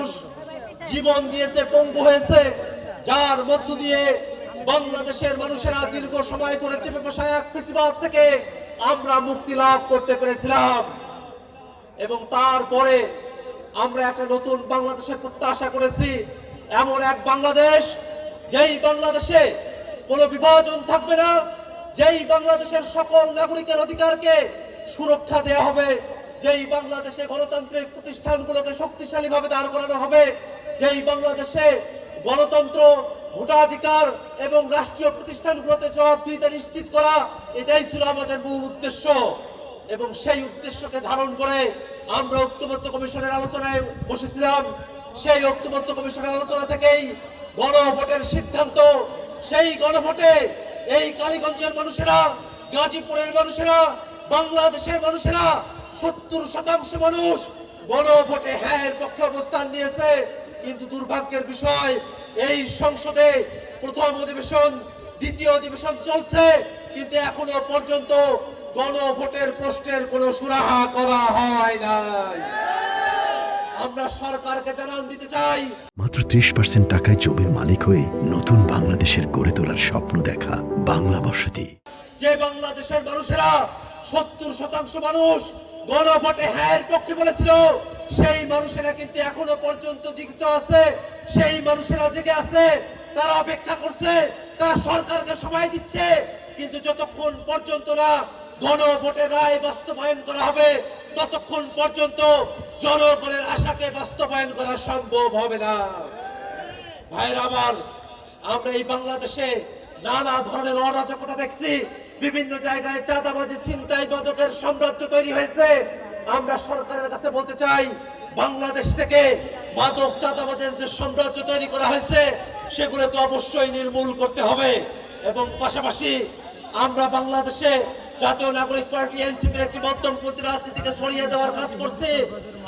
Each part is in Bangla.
মানুষ জীবন দিয়েছে, পঙ্গু হয়েছে, যার মধ্য দিয়ে বাংলাদেশের মানুষেরা দীর্ঘ সময় ধরে চেপে বসা এক ফেসিবাদ থেকে আমরা মুক্তি লাভ করতে পেরেছিলাম। এবং তারপরে আমরা একটা নতুন বাংলাদেশের প্রত্যাশা করেছি, এমন এক বাংলাদেশ যেই বাংলাদেশে কোনো বিভাজন থাকবে না, যেই বাংলাদেশের সকল নাগরিকের অধিকারকে সুরক্ষা দেওয়া হবে, যেই বাংলাদেশে গণতান্ত্রিক প্রতিষ্ঠানগুলোকে শক্তিশালীভাবে দাঁড় করানো হবে, যেই বাংলাদেশে গণতন্ত্র, ভোটাধিকার এবং রাষ্ট্রীয় প্রতিষ্ঠানগুলোতে জবাবদিহিতা নিশ্চিত করা, এটাই ছিল আমাদের মূল উদ্দেশ্য। এবং সেই উদ্দেশ্যকে ধারণ করে আমরা ঐক্যমত্য কমিশনের আলোচনায় বসেছিলাম। সেই ঐক্যমত্য কমিশনের আলোচনা থেকেই গণভোটের সিদ্ধান্ত। সেই গণভোটে এই কালীগঞ্জের মানুষেরা, গাজীপুরের মানুষেরা, বাংলাদেশের মানুষেরা 70% মানুষ গণভোটে হ্যাঁ এর পক্ষে অবস্থান নিয়েছে। কিন্তু দুর্ভাগ্যের বিষয়, এই সংসদে প্রথম অধিবেশন, দ্বিতীয় অধিবেশন চলছে, কিন্তু এখনো পর্যন্ত গণভোটের প্রশ্নের কোনো সুরাহা করা হয় নাই। আমরা সরকারকে জানান দিতে চাই, মাত্র 30% টাকায় জমির মালিক হয়ে নতুন বাংলাদেশের গড়ে তোলার স্বপ্ন দেখা বাংলা বসতি। যে বাংলাদেশের মানুষেরা 70% মানুষ গণভোটে হ্যাঁ এর পক্ষে বলেছিল, সেই মানুষেরা কিন্তু এখনো পর্যন্ত জীবিত আছে, সেই মানুষেরা জেগে আছে, তারা অপেক্ষা করছে, তারা সরকারকে সময় দিচ্ছে। কিন্তু যতক্ষণ পর্যন্ত না গণভোটের রায় বাস্তবায়ন করা হবে, ততক্ষণ পর্যন্ত জনগণের আশাকে বাস্তবায়ন করা সম্ভব হবে না। ভাইরা আমার, আমরা এই বাংলাদেশে নানা ধরনের অরাজকতা দেখছি, বিভিন্ন জায়গায় চাঁদাবাজি, ছিনতাই, মাদকের সাম্রাজ্য তৈরি হয়েছে। আমরা সরকারের কাছে বলতে চাই, বাংলাদেশ থেকে মাদক, চাঁদাবাজের যে সাম্রাজ্য তৈরি করা হয়েছে, সেগুলোকে অবশ্যই নির্মূল করতে হবে। এবং পাশাপাশি আমরা বাংলাদেশে জাতীয় নাগরিক পার্টি এনসিপির একটি মধ্যমপন্থী রাজনীতিকে ছড়িয়ে দেওয়ার কাজ করছি।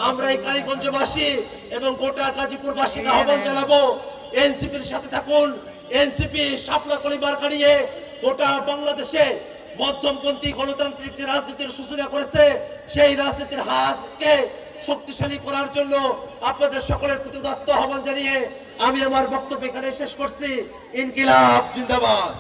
আমরা এই কালীগঞ্জবাসী এবং গোটা গাজীপুরবাসীকে আহ্বান জানাবো, এনসিপির সাথে থাকুন। এনসিপি শাপলা কলিমার কানিয়ে গোটা বাংলাদেশে মধ্যমপন্থী গণতান্ত্রিক যে রাজনীতির সূচনা করেছে, সেই রাজনীতির হাতকে শক্তিশালী করার জন্য আপনাদের সকলের প্রতি উদাত্ত আহ্বান জানিয়ে আমি আমার বক্তব্য এখানে শেষ করছি। ইনকিলাব জিন্দাবাদ।